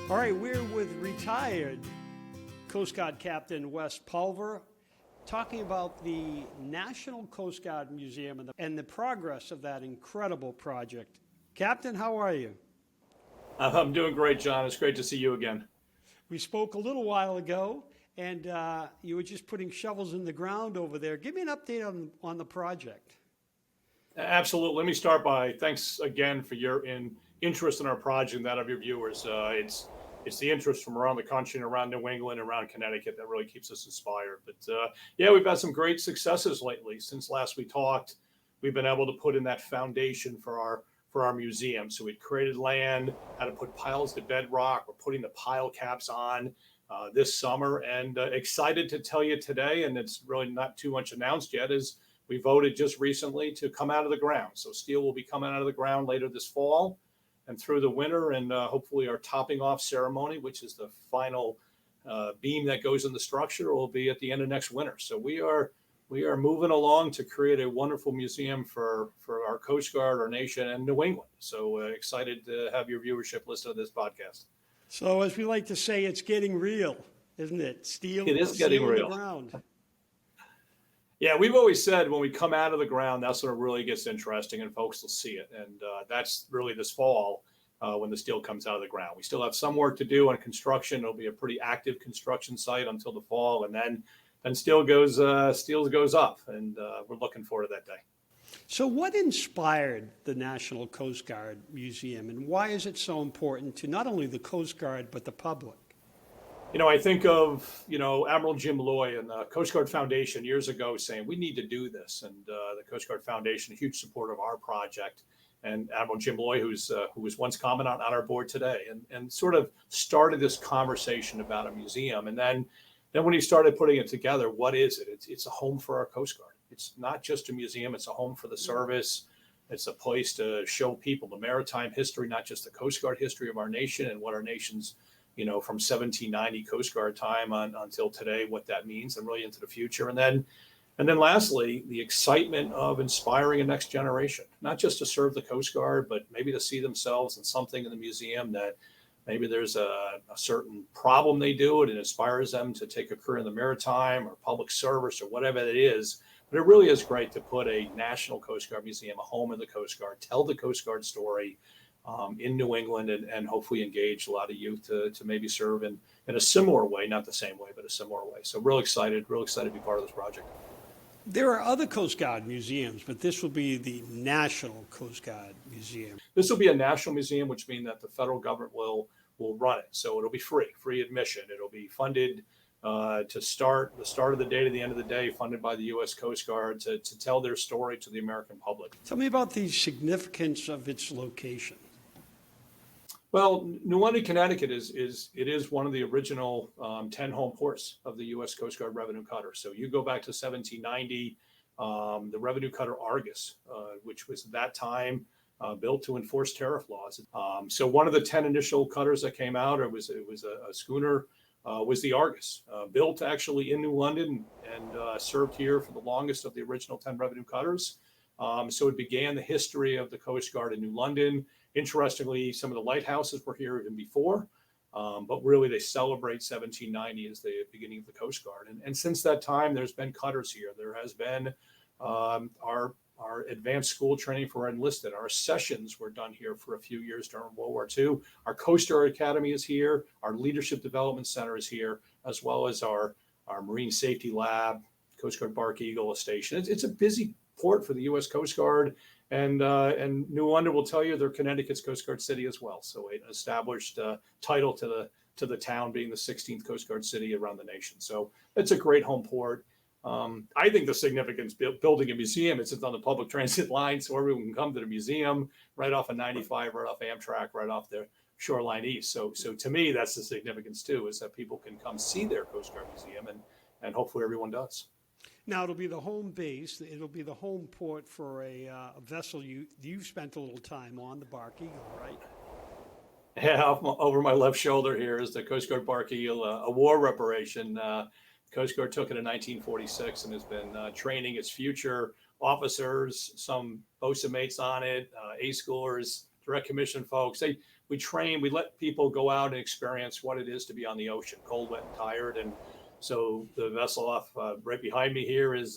All right, we're with retired Coast Guard Captain Wes Pulver, talking about the National Coast Guard Museum and the progress of that incredible project. Captain, how are you? I'm doing great, John. It's great to see you again. We spoke a little while ago, and you were just putting shovels in the ground over there. Give me an update on the project. Absolutely. Let me start by thanks again for your interest in our project and that of your viewers. It's the interest from around the country and around New England and around Connecticut that really keeps us inspired. But yeah, we've had some great successes lately. Since last we talked, we've been able to put in that foundation for our museum. So we created land, how to put piles to bedrock. We're putting the pile caps on this summer, and excited to tell you today, and it's really not too much announced yet, is we voted just recently to come out of the ground. So steel will be coming out of the ground later this fall and through the winter, and hopefully our topping off ceremony, which is the final beam that goes in the structure, will be at the end of next winter. So we are moving along to create a wonderful museum for our Coast Guard, our nation, and New England. So excited to have your viewership listed on this podcast. So as we like to say, it's getting real, isn't it? It is getting real. The ground. Yeah, we've always said when we come out of the ground, that's when it really gets interesting and folks will see it. And that's really this fall when the steel comes out of the ground. We still have some work to do on construction. It'll be a pretty active construction site until the fall. And then steel goes up. And we're looking forward to that day. So what inspired the National Coast Guard Museum, and why is it so important to not only the Coast Guard, but the public? I think of, Admiral Jim Loy and the Coast Guard Foundation years ago saying, we need to do this. And the Coast Guard Foundation, a huge supporter of our project. And Admiral Jim Loy, who was once commandant on our board today, and sort of started this conversation about a museum. And then when he started putting it together, what is it? It's a home for our Coast Guard. It's not just a museum. It's a home for the service. It's a place to show people the maritime history, not just the Coast Guard history of our nation and what our nation's from 1790 Coast Guard time until today, what that means, and really into the future. And then lastly, the excitement of inspiring a next generation, not just to serve the Coast Guard, but maybe to see themselves in something in the museum that maybe there's a certain problem they do, and it inspires them to take a career in the maritime or public service or whatever it is. But it really is great to put a National Coast Guard Museum, a home in the Coast Guard, tell the Coast Guard story, in New England, and hopefully engage a lot of youth to maybe serve in a similar way, not the same way, but a similar way. So real excited to be part of this project. There are other Coast Guard museums, but this will be the National Coast Guard Museum. This will be a national museum, which means that the federal government will run it. So it'll be free admission. It'll be funded to start of the day to the end of the day, funded by the U.S. Coast Guard to tell their story to the American public. Tell me about the significance of its location. Well, New London, Connecticut is one of the original 10 home ports of the U.S. Coast Guard revenue cutter. So you go back to 1790, the revenue cutter Argus, which was at that time built to enforce tariff laws. So one of the 10 initial cutters that came out, it was a schooner, was the Argus, built actually in New London and served here for the longest of the original 10 revenue cutters. So it began the history of the Coast Guard in New London. Interestingly, some of the lighthouses were here even before, but really they celebrate 1790 as the beginning of the Coast Guard. And since that time, there's been cutters here. There has been our advanced school training for our enlisted. Our sessions were done here for a few years during World War II. Our Coast Guard Academy is here. Our Leadership Development Center is here, as well as our Marine Safety Lab, Coast Guard Bark Eagle station. It's a busy port for the U.S. Coast Guard. And New London will tell you they're Connecticut's Coast Guard city as well. So an established title to the town, being the 16th Coast Guard city around the nation. So it's a great home port. I think the significance building a museum, it's on the public transit line, so everyone can come to the museum right off of 95, right off Amtrak, right off the Shoreline East. So to me, that's the significance too, is that people can come see their Coast Guard museum, and hopefully everyone does. Now, it'll be the home base. It'll be the home port for a vessel you've spent a little time on, the Bark Eagle, right? Yeah, over my left shoulder here is the Coast Guard Bark Eagle, a war reparation. Coast Guard took it in 1946 and has been training its future officers, some bosun mates on it, A-schoolers direct commission folks, we train, we let people go out and experience what it is to be on the ocean, cold, wet, and tired. And so the vessel off right behind me here is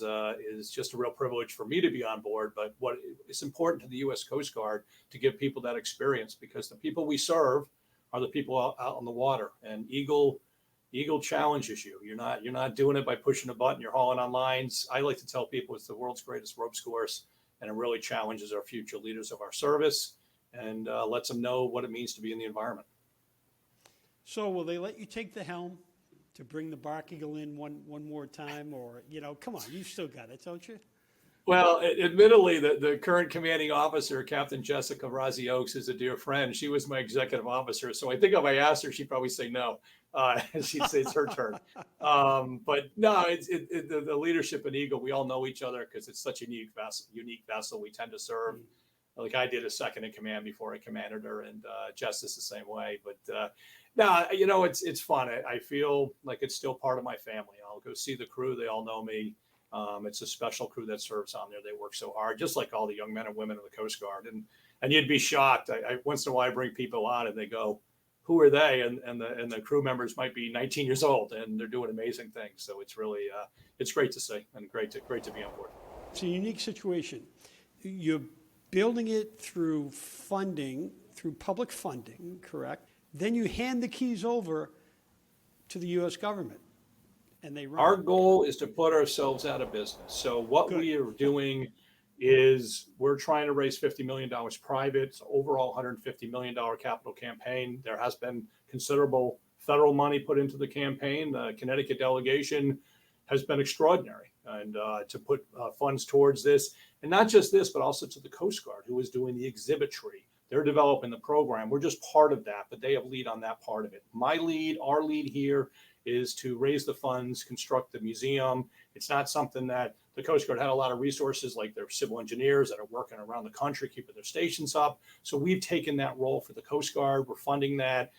just a real privilege for me to be on board. But what it's important to the U.S. Coast Guard to give people that experience, because the people we serve are the people out on the water. And Eagle challenges you. You're not doing it by pushing a button. You're hauling on lines. I like to tell people it's the world's greatest ropes course, and it really challenges our future leaders of our service and lets them know what it means to be in the environment. So will they let you take the helm to bring the Bark Eagle in one more time? Or, come on, you still got it, don't you? Well, admittedly, the current commanding officer, Captain Jessica Razzie Oaks, is a dear friend. She was my executive officer. So I think if I asked her, she'd probably say no. She'd say it's her turn. But no, the leadership in Eagle, we all know each other because it's such a unique vessel we tend to serve. Like I did a second in command before I commanded her, and Jess is the same way. But no, it's fun. I feel like it's still part of my family. I'll go see the crew. They all know me. It's a special crew that serves on there. They work so hard, just like all the young men and women of the Coast Guard. And you'd be shocked. I once in a while I bring people on and they go, "Who are they?" And the crew members might be 19 years old and they're doing amazing things. So it's really it's great to see and great to be on board. It's a unique situation. You're building it through funding, through public funding, correct? Then you hand the keys over to the U.S. government. And they run. Our goal is to put ourselves out of business. So what Good. we are doing is we're trying to raise $50 million private. It's overall $150 million capital campaign. There has been considerable federal money put into the campaign. The Connecticut delegation has been extraordinary and to put funds towards this. And not just this, but also to the Coast Guard, who is doing the exhibitry. They're developing the program. We're just part of that, but they have lead on that part of it. Our lead here is to raise the funds, construct the museum. It's not something that the Coast Guard had a lot of resources, like their civil engineers that are working around the country, keeping their stations up. So we've taken that role for the Coast Guard. We're funding that,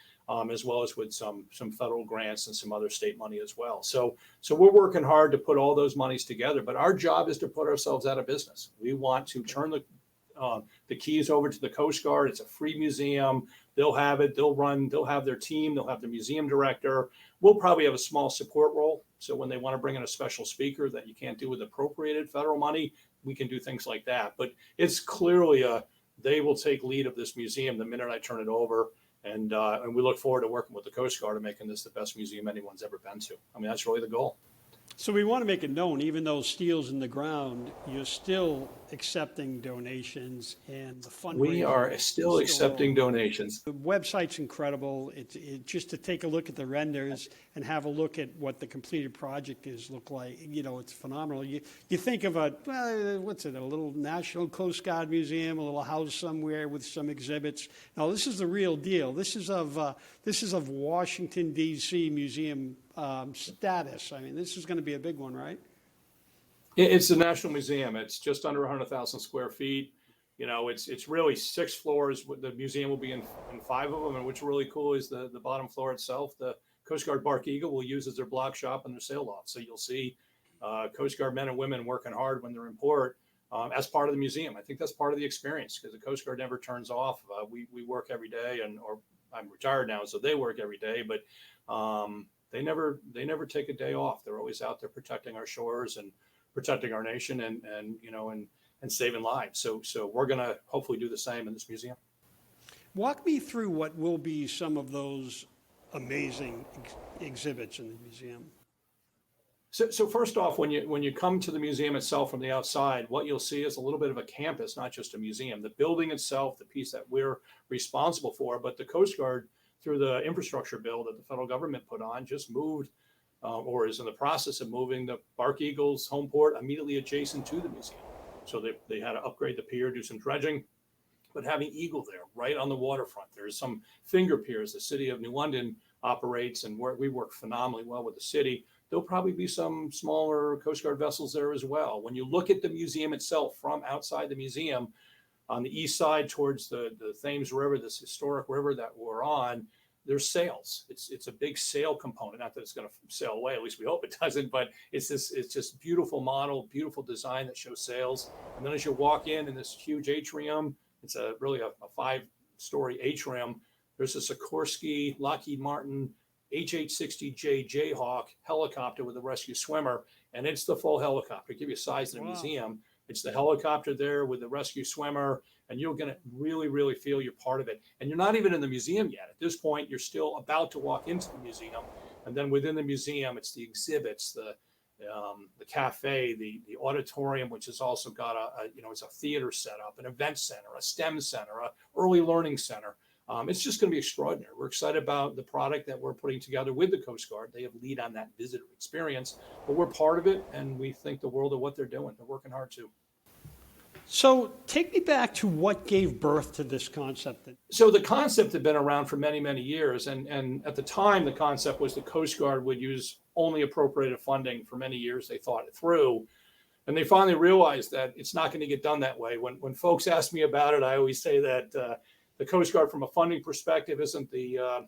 as well as with some federal grants and some other state money as well. So we're working hard to put all those monies together, but our job is to put ourselves out of business. We want to turn the keys over to the Coast Guard. It's a free museum. They'll have it. They'll have their team. They'll have the museum director. We'll probably have a small support role. So when they want to bring in a special speaker that you can't do with appropriated federal money, we can do things like that. But it's clearly they will take lead of this museum the minute I turn it over. And we look forward to working with the Coast Guard and making this the best museum anyone's ever been to. I mean, that's really the goal. So we want to make it known, even though steel's in the ground, you're still accepting donations and the fundraising. We are still accepting donations. The website's incredible. It just to take a look at the renders and have a look at what the completed project look like. It's phenomenal. You think of a little National Coast Guard museum, a little house somewhere with some exhibits. No, this is the real deal. This is of Washington D.C. museum status. I mean, this is going to be a big one, right? It's the National Museum. It's just under 100,000 square feet. It's really 6 floors. The museum will be in 5 of them, and what's really cool is the bottom floor itself. The Coast Guard Bark Eagle will use as their block shop and their sail loft. So you'll see Coast Guard men and women working hard when they're in port as part of the museum. I think that's part of the experience because the Coast Guard never turns off. We work every day, or I'm retired now, so they work every day, but they never take a day off. They're always out there protecting our shores and protecting our nation and saving lives. So we're going to hopefully do the same in this museum. Walk me through what will be some of those amazing exhibits in the museum. So first off, when you come to the museum itself from the outside, what you'll see is a little bit of a campus, not just a museum. The building itself, the piece that we're responsible for, but the Coast Guard, through the infrastructure bill that the federal government put on, just moved or is in the process of moving the Bark Eagle's home port immediately adjacent to the museum. So they had to upgrade the pier, do some dredging, but having Eagle there right on the waterfront. There's some finger piers the city of New London operates, and we work phenomenally well with the city. There'll probably be some smaller Coast Guard vessels there as well. When you look at the museum itself from outside the museum, on the east side towards the Thames River, this historic river that we're on, there's sails. It's a big sail component. Not that it's going to sail away, at least we hope it doesn't, but it's just beautiful model, beautiful design that shows sails. And then as you walk in this huge atrium, it's really a 5 story HRAM, there's a Sikorsky Lockheed Martin H-860J Jayhawk helicopter with a rescue swimmer, and it's the full helicopter. Give you a size in a museum. It's the helicopter there with the rescue swimmer, and you're going to really, really feel you're part of it. And you're not even in the museum yet. At this point, you're still about to walk into the museum, and then within the museum, it's the exhibits, the cafe, the auditorium, which has also got it's a theater setup, an event center, a STEM center, a early learning center. It's just going to be extraordinary. We're excited about the product that we're putting together with the Coast Guard. They have lead on that visitor experience, but we're part of it, and we think the world of what they're doing. They're working hard too. So take me back to what gave birth to this concept. So the concept had been around for many, many years. And at the time, the concept was the Coast Guard would use only appropriated funding for many years. They thought it through. And they finally realized that it's not going to get done that way. When folks ask me about it, I always say that the Coast Guard, from a funding perspective, isn't the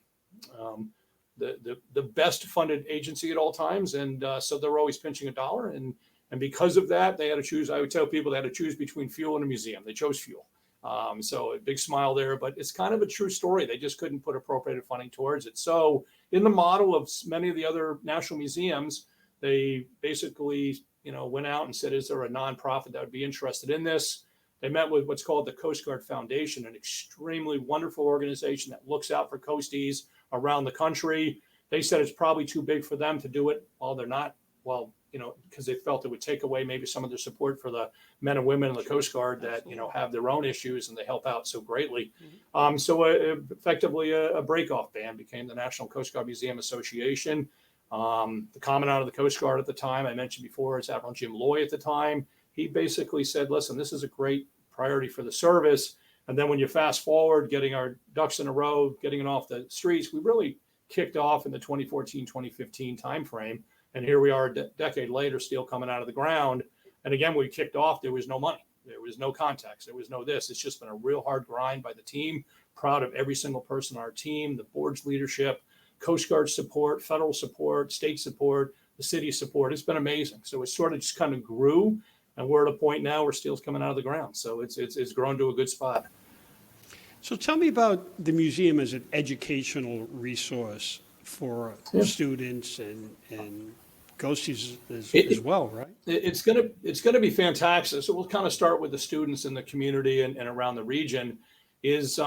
best funded agency at all times. And so they're always pinching a dollar. And because of that, they had to choose. I would tell people they had to choose between fuel and a museum. They chose fuel. So a big smile there, but it's kind of a true story. They just couldn't put appropriated funding towards it. So in the model of many of the other national museums, they basically, went out and said, is there a nonprofit that would be interested in this? They met with what's called the Coast Guard Foundation, an extremely wonderful organization that looks out for coasties around the country. They said it's probably too big for them to do it. Well, they're not. Well, because they felt it would take away maybe some of their support for the men and women in the Coast Guard that, have their own issues, and they help out so greatly. So effectively a breakoff band became the National Coast Guard Museum Association. The commandant of the Coast Guard at the time, I mentioned before, is Admiral Jim Loy at the time. He basically said, listen, this is a great priority for the service. And then when you fast forward, getting our ducks in a row, getting it off the streets, we really kicked off in the 2014, 2015 timeframe. And here we are a decade later, still coming out of the ground. And again, when we kicked off, there was no money. There was no context. There was no this. It's just been a real hard grind by the team. Proud of every single person on our team, the board's leadership, Coast Guard support, federal support, state support, the city support. It's been amazing. So it sort of just kind of grew. And we're at a point now where steel's coming out of the ground. So it's grown to a good spot. So tell me about the museum as an educational resource for students and ghosties as well, right? It's gonna be fantastic. So we'll kind of start with the students in the community and around the region. Since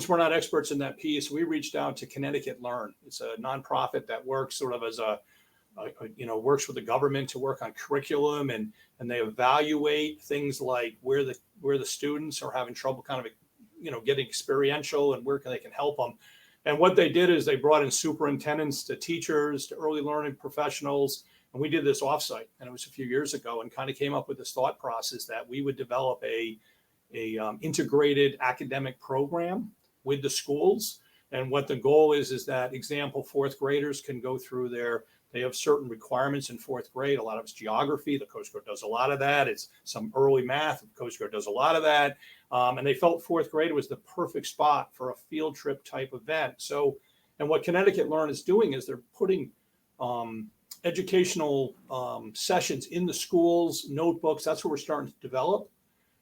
we're not experts in that piece, we reached out to Connecticut Learn. It's a nonprofit that works sort of as works with the government to work on curriculum, and they evaluate things like where the students are having trouble kind of getting experiential and where they can help them. And what they did is they brought in superintendents to teachers to early learning professionals. And we did this offsite, and it was a few years ago, and kind of came up with this thought process that we would develop a integrated academic program with the schools. And what the goal is that example, fourth graders can go through they have certain requirements in fourth grade. A lot of it's geography. The Coast Guard does a lot of that. It's some early math. The Coast Guard does a lot of that. And they felt fourth grade was the perfect spot for a field trip type event. So, and what Connecticut Learn is doing is they're putting educational sessions in the schools, notebooks. That's what we're starting to develop.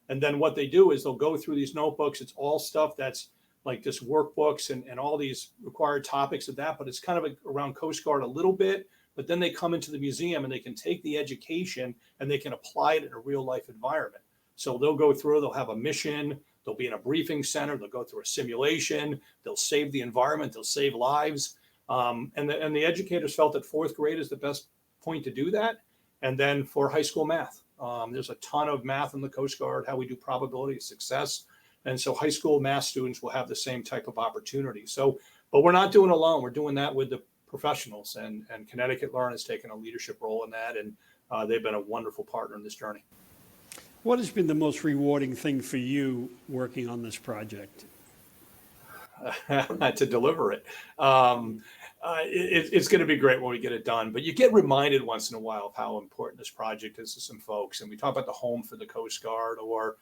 And then what they do is they'll go through these notebooks. It's all stuff that's like just workbooks and all these required topics of that, but it's kind of around Coast Guard a little bit. But then they come into the museum and they can take the education and they can apply it in a real life environment. So they'll go through, they'll have a mission, they'll be in a briefing center, they'll go through a simulation, they'll save the environment, they'll save lives. And the educators felt that fourth grade is the best point to do that. And then for high school math, there's a ton of math in the Coast Guard, how we do probability of success. And so high school math students will have the same type of opportunity. So, but we're not doing it alone. We're doing that with the professionals, and Connecticut Learn has taken a leadership role in that. And they've been a wonderful partner in this journey. What has been the most rewarding thing for you working on this project? To deliver it. It's going to be great when we get it done, but you get reminded once in a while of how important this project is to some folks. And we talk about the home for the Coast Guard, or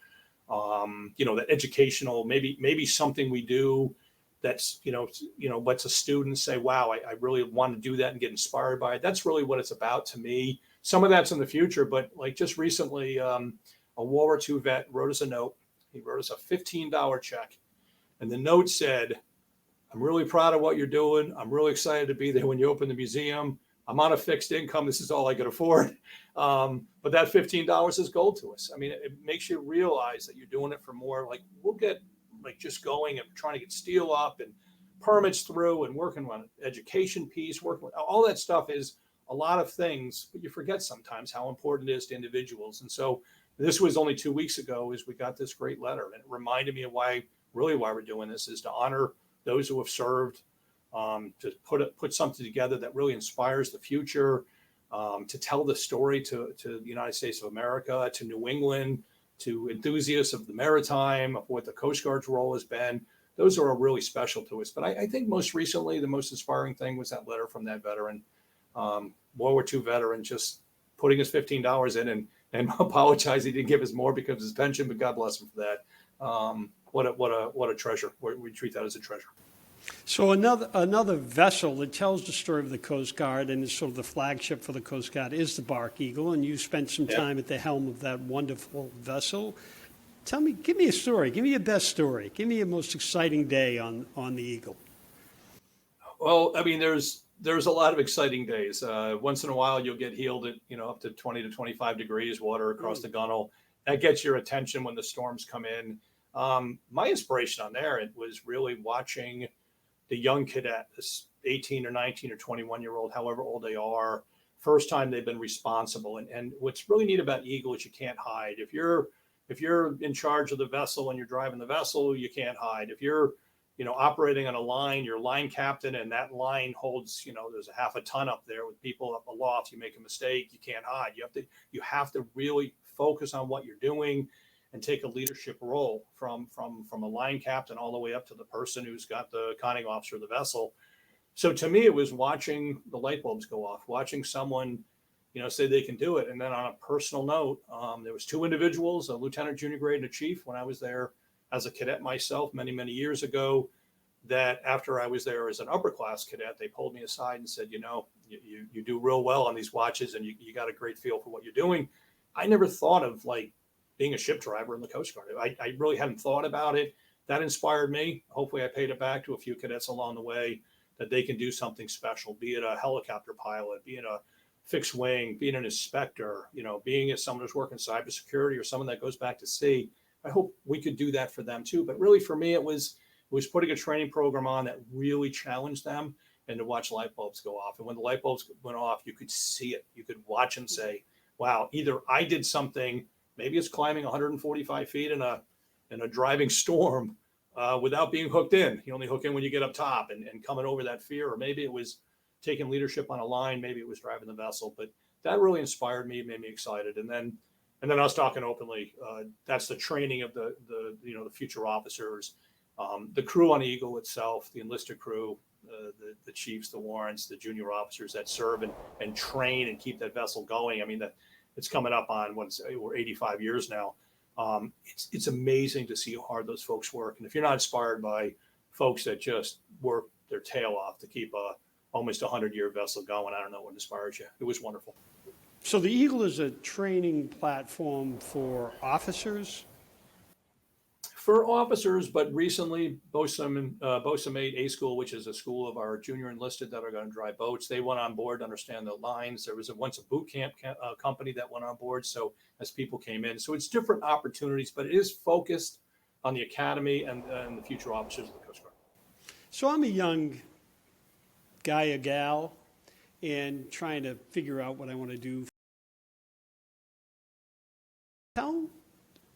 that educational, maybe something we do that's lets a student say, wow, I really want to do that and get inspired by it. That's really what it's about to me. Some of that's in the future, but like just recently, a World War II vet wrote us a note. He wrote us a $15 check And the note said, I'm really proud of what you're doing. I'm really excited to be there when you open the museum. I'm on a fixed income. This is all I could afford. But that $15 is gold to us. I mean, it makes you realize that you're doing it for more. Like, we'll get like just going and trying to get steel up and permits through and working on education piece, working with all that stuff is a lot of things, but you forget sometimes how important it is to individuals. And so this was only 2 weeks ago as we got this great letter, and it reminded me of why we're doing this is to honor those who have served, to put something together that really inspires the future, to tell the story to the United States of America, to New England, to enthusiasts of the Maritime, of what the Coast Guard's role has been. Those are all really special to us. But I think most recently, the most inspiring thing was that letter from that veteran, World War II veteran, just putting his $15 in and apologize he didn't give us more because of his pension, but God bless him for that. What a treasure. We treat that as a treasure. So another vessel that tells the story of the Coast Guard and is sort of the flagship for the Coast Guard is the Bark Eagle, and you spent some time at the helm of that wonderful vessel. Tell me, give me a story. Give me your best story. Give me your most exciting day on the Eagle. Well, I mean, there's a lot of exciting days. Once in a while, you'll get healed at up to 20 to 25 degrees, water across the gunnel. That gets your attention when the storms come in. My inspiration on there, it was really watching the young cadet, this 18 or 19 or 21-year-old, however old they are, first time they've been responsible. And what's really neat about Eagle is you can't hide. If you're in charge of the vessel and you're driving the vessel, you can't hide. If you're operating on a line, you're line captain, and that line holds, there's a half a ton up there with people up aloft. You make a mistake, you can't hide. You have to really focus on what you're doing and take a leadership role from a line captain all the way up to the person who's got the conning officer of the vessel. So to me, it was watching the light bulbs go off, watching someone, say they can do it. And then on a personal note, there was 2 individuals, a lieutenant junior grade and a chief, when I was there as a cadet myself many, many years ago, that after I was there as an upper class cadet, they pulled me aside and said, you do real well on these watches and you got a great feel for what you're doing. I never thought of being a ship driver in the Coast Guard. I really hadn't thought about it. That inspired me. Hopefully I paid it back to a few cadets along the way, that they can do something special, be it a helicopter pilot, be it a fixed wing, being an inspector, being as someone who's working cybersecurity or someone that goes back to sea. I hope we could do that for them too. But really for me, it was putting a training program on that really challenged them, and to watch light bulbs go off. And when the light bulbs went off, you could see it. You could watch and say, wow, either I did something, maybe it's climbing 145 feet in a driving storm without being hooked in. You only hook in when you get up top and coming over that fear. Or maybe it was taking leadership on a line. Maybe it was driving the vessel. But that really inspired me, made me excited. And then I was talking openly. That's the training of the future officers, the crew on Eagle itself, the enlisted crew, the chiefs, the warrants, the junior officers that serve and train and keep that vessel going. I mean, it's coming up on we're 85 years now. It's amazing to see how hard those folks work. And if you're not inspired by folks that just work their tail off to keep almost 100-year vessel going, I don't know what inspires you. It was wonderful. So the Eagle is a training platform for officers? For officers, but recently BOSA made A School, which is a school of our junior enlisted that are going to drive boats. They went on board to understand the lines. There was once a boot camp company that went on board. So as people came in, so it's different opportunities, but it is focused on the academy and the future officers of the Coast Guard. So I'm a young guy or gal and trying to figure out what I want to do.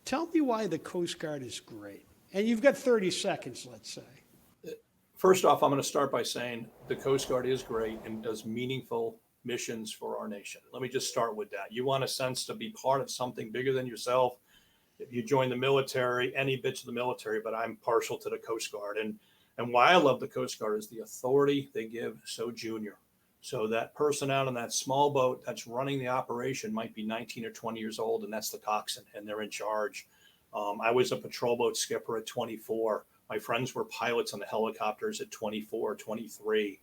Tell me why the Coast Guard is great. And you've got 30 seconds, let's say. First off, I'm going to start by saying the Coast Guard is great and does meaningful missions for our nation. Let me just start with that. You want a sense to be part of something bigger than yourself. If you join the military, any bits of the military, but I'm partial to the Coast Guard. And why I love the Coast Guard is the authority they give so junior. So that person out on that small boat that's running the operation might be 19 or 20 years old, and that's the coxswain, and they're in charge. I was a patrol boat skipper at 24. My friends were pilots on the helicopters at 24, 23,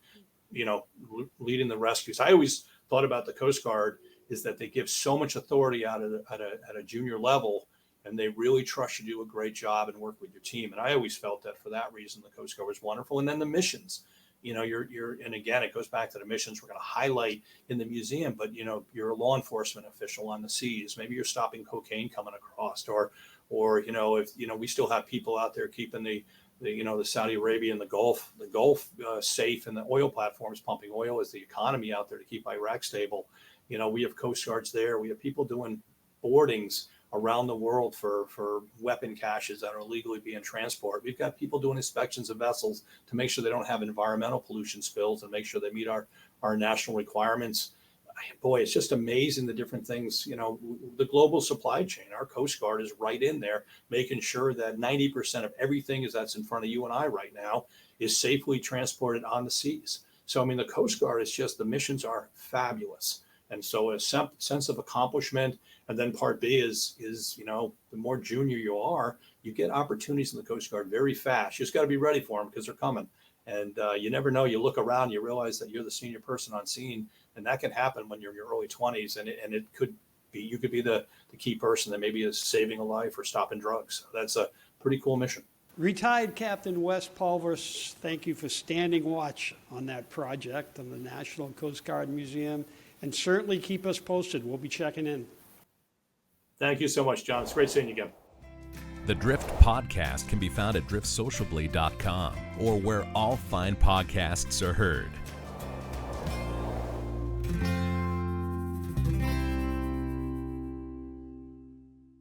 leading the rescues. I always thought about the Coast Guard is that they give so much authority out at a junior level, and they really trust you to do a great job and work with your team. And I always felt that for that reason, the Coast Guard was wonderful. And then the missions, and again, it goes back to the missions we're going to highlight in the museum, but, you're a law enforcement official on the seas. Maybe you're stopping cocaine coming across, or, if, we still have people out there keeping the Saudi Arabia and the Gulf safe, and the oil platforms pumping oil as the economy out there to keep Iraq stable. We have Coast Guards there. We have people doing boardings around the world for weapon caches that are illegally being transported. We've got people doing inspections of vessels to make sure they don't have environmental pollution spills and make sure they meet our national requirements. Boy, it's just amazing the different things, the global supply chain. Our Coast Guard is right in there, making sure that 90% of everything that's in front of you and I right now is safely transported on the seas. So, the Coast Guard is just, the missions are fabulous. And so a sense of accomplishment. And then part B is, the more junior you are, you get opportunities in the Coast Guard very fast. You just got to be ready for them because they're coming. And you never know. You look around, you realize that you're the senior person on scene, and that can happen when you're in your early 20s. And it could be, you could be the key person that maybe is saving a life or stopping drugs. So that's a pretty cool mission. Retired Captain Wes Pulver, thank you for standing watch on that project on the National Coast Guard Museum, and certainly keep us posted. We'll be checking in. Thank you so much, John. It's great seeing you again. The Drift Podcast can be found at driftsociably.com or where all fine podcasts are heard.